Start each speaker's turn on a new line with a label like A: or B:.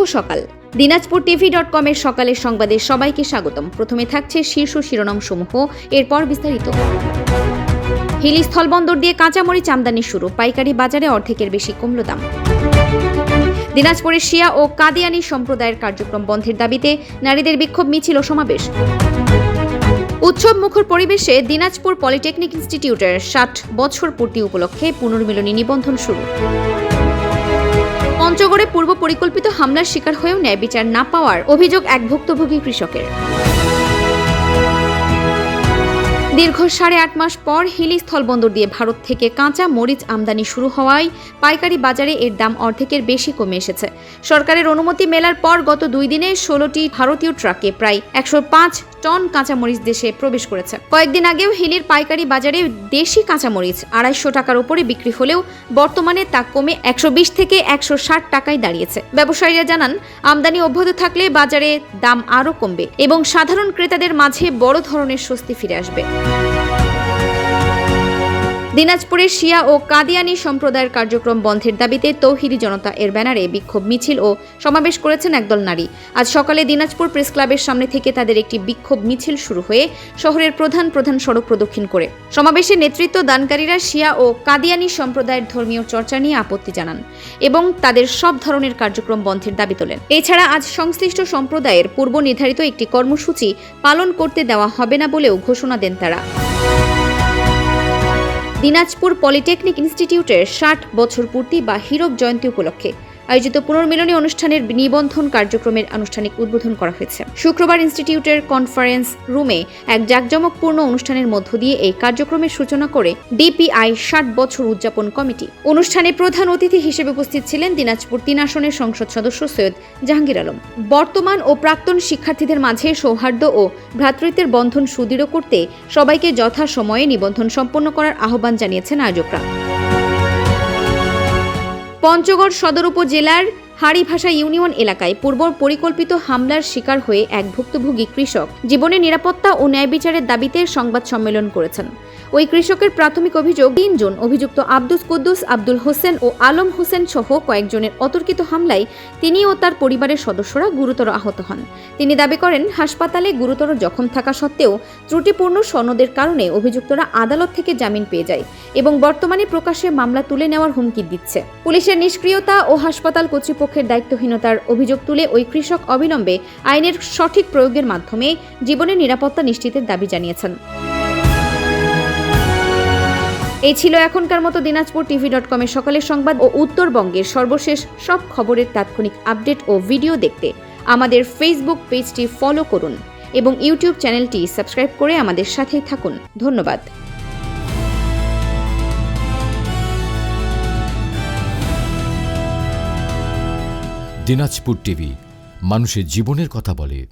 A: সকাল। দিনাজপুর টিভি.com-এর সকালের সংবাদে সবাইকে স্বাগতম। প্রথমে থাকছে শীর্ষ শিরোনাম সমূহ, এরপর বিস্তারিত। হিলি স্থলবন্দর দিয়ে কাঁচামরিচ আমদানি শুরু, পাইকারি বাজারে অর্ধেকের বেশি কমল দাম। দিনাজপুরের শিয়া ও কাদিয়ানি সম্প্রদায়ের কার্যক্রম বন্ধের দাবিতে নারীদের বিক্ষোভ মিছিল ও সমাবেশ। উৎসব মুখর পরিবেশে দিনাজপুর পলিটেকনিক ইনস্টিটিউটের ৬০ বছর পূর্তি উপলক্ষে পুনর্মিলনী নিবন্ধন শুরু। পঞ্চগড়ে পূর্ব পরিকল্পিত হামলার শিকার হয়েও ন্যায় বিচার না পাওয়ার অভিযোগ এক ভুক্তভোগী কৃষকের। দীর্ঘ ৮.৫ মাস পর হিলি স্থলবন্দর দিয়ে ভারত থেকে কাঁচা মরিচ আমদানি শুরু হওয়ায় পাইকারি বাজারে এর দাম অর্ধেকের বেশি কমে এসেছে। সরকারের অনুমতি মেলার পর গত ২ দিনে ১৬টি ভারতীয় ট্রাকে প্রায় ১০৫ টন কাঁচামরিচ দেশে প্রবেশ করেছে। কয়েকদিন আগেও হিলির পাইকারি বাজারে দেশি কাঁচামরিচ ২৫০ টাকার উপরে বিক্রি হলেও বর্তমানে তা কমে ১২০ থেকে ১৬০ টাকায় দাঁড়িয়েছে। ব্যবসায়ীরা জানান, আমদানি অব্যাহত থাকলে বাজারে দাম আরও কমবে এবং সাধারণ ক্রেতাদের মাঝে বড় ধরনের স্বস্তি ফিরে আসবে। দিনাজপুরের শিয়া ও কাদিয়ানি সম্প্রদায়ের কার্যক্রম বন্ধের দাবিতে তৌহিদি জনতা এর ব্যানারে বিক্ষোভ মিছিল ও সমাবেশ করেছেন একদল নারী। আজ সকালে দিনাজপুর প্রেস ক্লাবের সামনে থেকে তাদের একটি বিক্ষোভ মিছিল শুরু হয়ে শহরের প্রধান সড়ক প্রদক্ষিণ করে। সমাবেশে নেতৃত্ব দানকারীরা শিয়া ও কাদিয়ানি সম্প্রদায়ের ধর্মীয় চর্চা নিয়ে আপত্তি জানান এবং তাদের সব ধরনের কার্যক্রম বন্ধের দাবি তোলেন। এছাড়া আজ সংশ্লিষ্ট সম্প্রদায়ের পূর্ব নির্ধারিত একটি কর্মসূচি পালন করতে দেওয়া হবে না বলেও ঘোষণা দেন তারা। দিনাজপুর পলিটেকনিক ইনস্টিটিউটের ৬০ বছর পূর্তি বা হীরক জয়ন্তী উপলক্ষে আয়োজিত পুনর্মিলনী অনুষ্ঠানের নিবন্ধন কার্যক্রমের আনুষ্ঠানিক উদ্বোধন করা হয়েছে। শুক্রবার ইনস্টিটিউটের কনফারেন্স রুমে এক জাঁকজমকপূর্ণ অনুষ্ঠানের মধ্য দিয়ে এই কার্যক্রমের সূচনা করে ডিপিআই ৬০ বছর উদযাপন কমিটি। অনুষ্ঠানে প্রধান অতিথি হিসেবে উপস্থিত ছিলেন দিনাজপুর ৩ আসনের সংসদ সদস্য সৈয়দ জাহাঙ্গীর আলম। বর্তমান ও প্রাক্তন শিক্ষার্থীদের মাঝে সৌহার্দ্য ও ভ্রাতৃত্বের বন্ধন সুদৃঢ় করতে সবাইকে যথাসময়ে নিবন্ধন সম্পন্ন করার আহ্বান জানিয়েছেন আয়োজকরা। পঞ্চগড় সদর উপজেলার হাড়িভাষা ইউনিয়ন এলাকায় পূর্ব পরিকল্পিত হামলার শিকার হয়ে এক ভুক্তভোগী কৃষক জীবনের নিরাপত্তা ও ন্যায় বিচারের দাবিতে সংবাদ সম্মেলন করেছেন। ওই কৃষকের প্রাথমিক অভিযোগ, ৩ জন অভিযুক্ত আব্দুস কুদ্দুস, আব্দুল হোসেন ও আলম হোসেন সহ কয়েকজনের অতর্কিত হামলায় তিনি ও তার পরিবারের সদস্যরা গুরুতর আহত হন। তিনি দাবি করেন, হাসপাতালে গুরুতর জখম থাকা সত্ত্বেও ত্রুটিপূর্ণ সনদের কারণে অভিযুক্তরা আদালত থেকে জামিন পেয়ে যায় এবং বর্তমানে প্রকাশ্যে মামলা তুলে নেওয়ার হুমকি দিচ্ছে। পুলিশের নিষ্ক্রিয়তা ও হাসপাতাল কর্তৃপক্ষের দায়িত্বহীনতার অভিযোগ তুলে ওই কৃষক অবিলম্বে আইনের সঠিক প্রয়োগের মাধ্যমে জীবনের নিরাপত্তা নিশ্চিতের দাবি জানিয়েছেন। এই ছিল এখনকার মতো দিনাজপুর টিভি.com-এর সকালের সংবাদ ও উত্তরবঙ্গের সর্বশেষ সব খবরের তাৎক্ষণিক আপডেট ও ভিডিও দেখতে আমাদের ফেসবুক পেজটি ফলো করুন এবং ইউটিউব চ্যানেলটি সাবস্ক্রাইব করে আমাদের সাথেই থাকুন। ধন্যবাদ।
B: দিনাজপুর টিভি, মানুষের জীবনের কথা বলে।